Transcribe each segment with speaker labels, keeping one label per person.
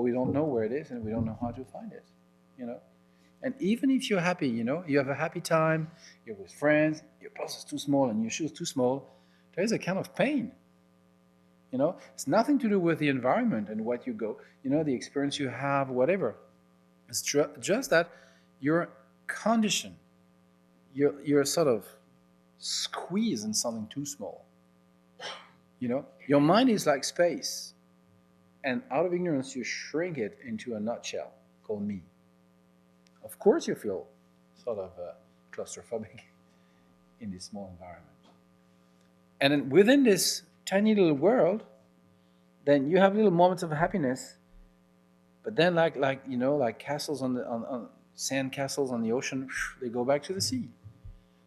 Speaker 1: but we don't know where it is and we don't know how to find it, you know. And even if you're happy, you know, you have a happy time, you're with friends, your clothes is too small and your shoes too small, there is a kind of pain. You know, it's nothing to do with the environment and what you go, you know, the experience you have, whatever. It's just that you're conditioned. You're sort of squeezed in something too small. You know, your mind is like space, and out of ignorance, you shrink it into a nutshell called me. Of course, you feel sort of claustrophobic in this small environment. And then within this tiny little world, then you have little moments of happiness. But then, like you know, like castles on sand castles on the ocean, they go back to the sea.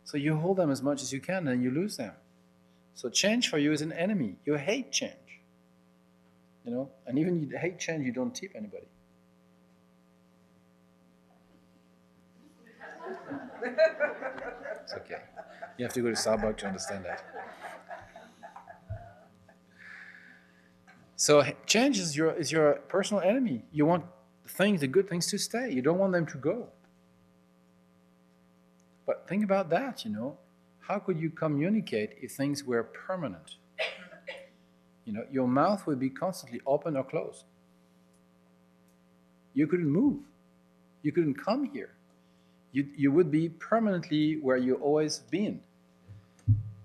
Speaker 1: So you hold them as much as you can, and you lose them. So change for you is an enemy. You hate change. You know, and even you hate change, you don't tip anybody. It's okay. You have to go to Starbucks to understand that. So change is your personal enemy. You want the good things to stay. You don't want them to go. But think about that, you know. How could you communicate if things were permanent? You know, your mouth would be constantly open or closed. You couldn't move. You couldn't come here. You would be permanently where you've always been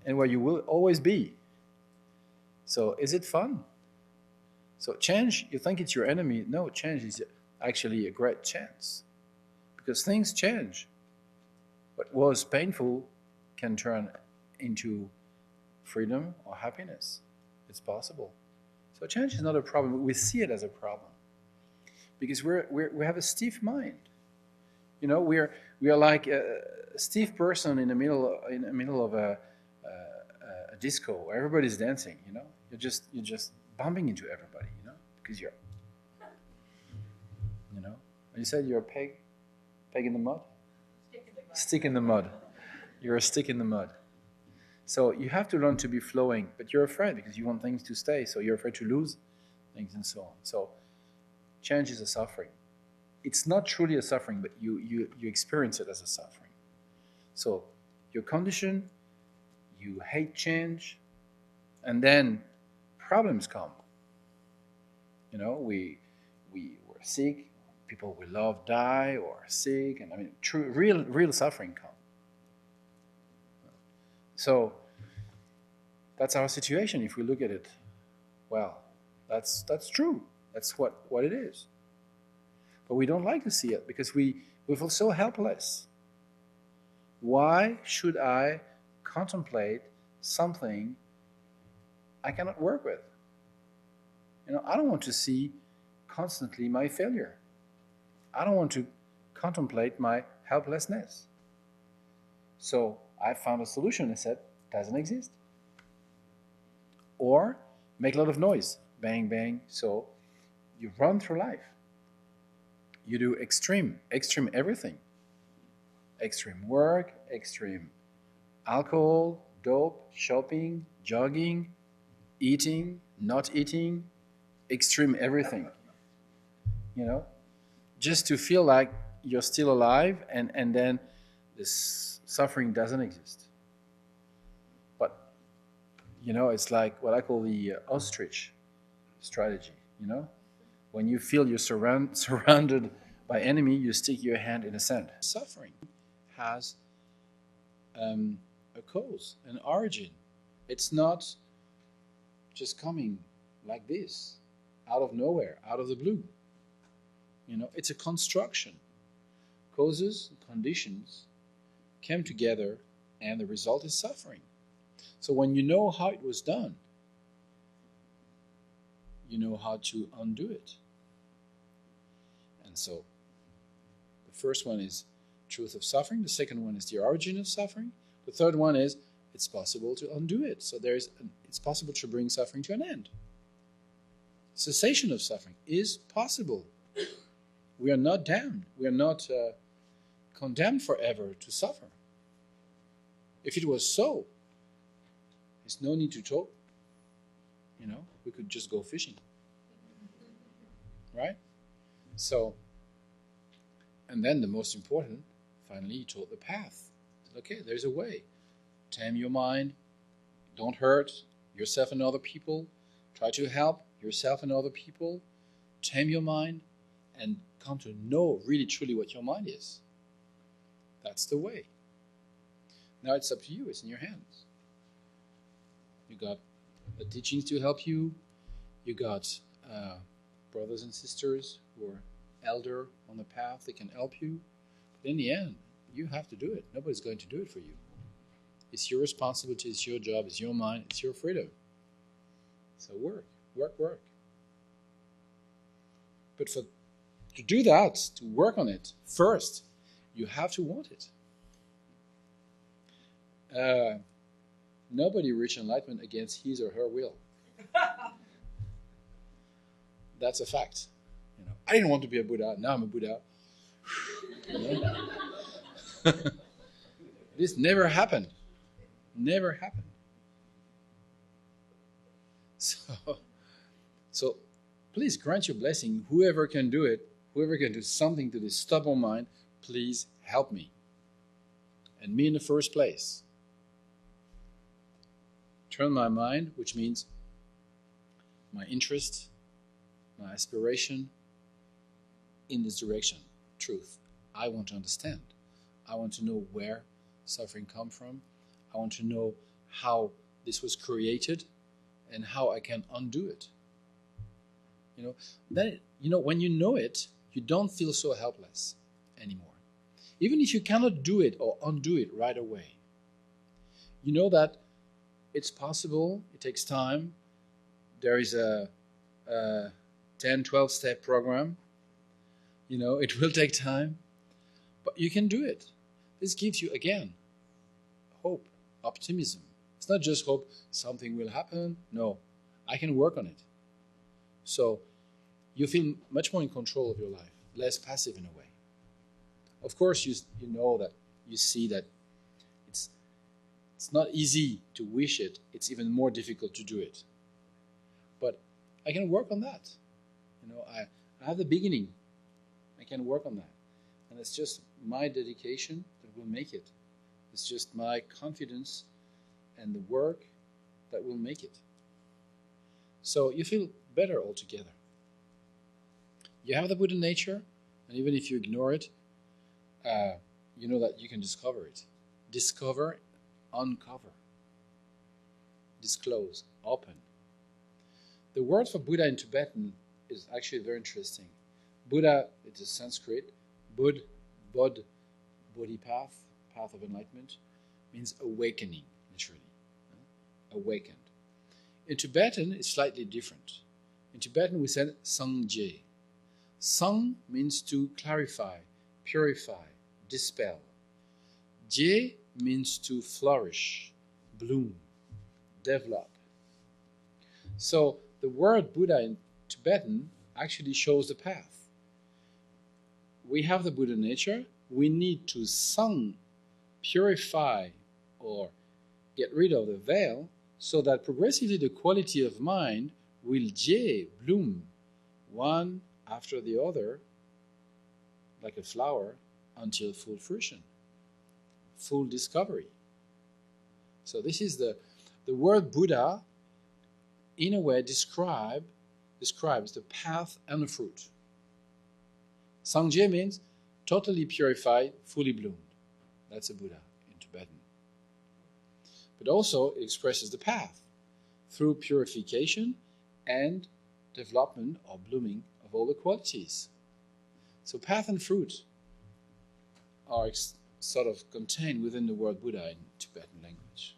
Speaker 1: and where you will always be. So is it fun? So change, you think it's your enemy. No, change is actually a great chance. Because things change. What was painful can turn into freedom or happiness. It's possible. So change is not a problem. We see it as a problem. Because we have a stiff mind. You know, we are like a stiff person in the middle of a disco where everybody's dancing. You know, you're just bumping into everybody. You know, because you're, you know, you said you're a peg in the mud. Stick in the mud. You're a stick in the mud. So you have to learn to be flowing, but you're afraid because you want things to stay. So you're afraid to lose things and so on. So change is a suffering. It's not truly a suffering, but you experience it as a suffering. So you're conditioned, you hate change, and then problems come. You know, we were sick, people we love die or are sick, and I mean, real suffering comes. So that's our situation if we look at it. Well, that's true. That's what it is. But we don't like to see it because we feel so helpless. Why should I contemplate something I cannot work with? You know, I don't want to see constantly my failure. I don't want to contemplate my helplessness. So I found a solution. I said, doesn't exist. Or make a lot of noise. Bang, bang. So you run through life. You do extreme everything. Extreme work, extreme alcohol, dope, shopping, jogging, eating, not eating, extreme everything. You know? Just to feel like you're still alive and then this suffering doesn't exist. But, you know, it's like what I call the ostrich strategy, you know? When you feel you're surrounded by enemy, you stick your hand in the sand. Suffering has a cause, an origin. It's not just coming like this, out of nowhere, out of the blue. You know, it's a construction. Causes, conditions came together, and the result is suffering. So when you know how it was done, you know how to undo it. And so the first one is truth of suffering. The second one is the origin of suffering. The third one is it's possible to undo it. So it's possible to bring suffering to an end. Cessation of suffering is possible. We are not damned. We are not condemned forever to suffer. If it was so, there's no need to talk. You know, we could just go fishing. Right? So, and then the most important, finally, he taught the path. He said, okay, there's a way. Tame your mind. Don't hurt yourself and other people. Try to help yourself and other people. Tame your mind and come to know really truly what your mind is. That's the way. Now it's up to you. It's in your hands. You got the teachings to help you. You got brothers and sisters who are elder on the path. They can help you. But in the end, you have to do it. Nobody's going to do it for you. It's your responsibility. It's your job. It's your mind. It's your freedom. So work. But to do that, to work on it, first, you have to want it. Nobody reached enlightenment against his or her will. That's a fact. I didn't want to be a Buddha. Now I'm a Buddha. This never happened. Never happened. So please grant your blessing. Whoever can do it, whoever can do something to this stubborn mind, please help me. And me in the first place. Turn my mind, which means my interest, my aspiration, in this direction. Truth. I want to understand. I want to know where suffering comes from. I want to know how this was created and how I can undo it. Then, when you know it, you don't feel so helpless anymore. Even if you cannot do it or undo it right away. You know that it's possible, it takes time. There is a 10, 12-step program. It will take time, but you can do it. This gives you, again, hope, optimism. It's not just hope something will happen. No, I can work on it. So you feel much more in control of your life, less passive in a way. Of course, you see that it's not easy to wish it. It's even more difficult to do it. But I can work on that. I have the beginning. I can work on that. And it's just my dedication that will make it. It's just my confidence and the work that will make it. So you feel better altogether. You have the Buddha nature, and even if you ignore it, you know that you can discover it. Discover, uncover, disclose, open. The word for Buddha in Tibetan is actually very interesting. Buddha, it is Sanskrit. Bod, bodhipath, path of enlightenment, means awakening, literally. Awakened. In Tibetan, it's slightly different. In Tibetan, we said Sangje. Sang means to clarify, purify, dispel. Je means to flourish, bloom, develop. So the word Buddha in Tibetan actually shows the path. We have the Buddha nature. We need to sang, purify, or get rid of the veil, so that progressively the quality of mind will je, bloom, one after the other, like a flower, until full fruition, full discovery. So this is the word Buddha, in a way, describes the path and the fruit. Sangje means totally purified, fully bloomed. That's a Buddha in Tibetan. But also it expresses the path through purification and development or blooming of all the qualities. So path and fruit are sort of contained within the word Buddha in Tibetan language.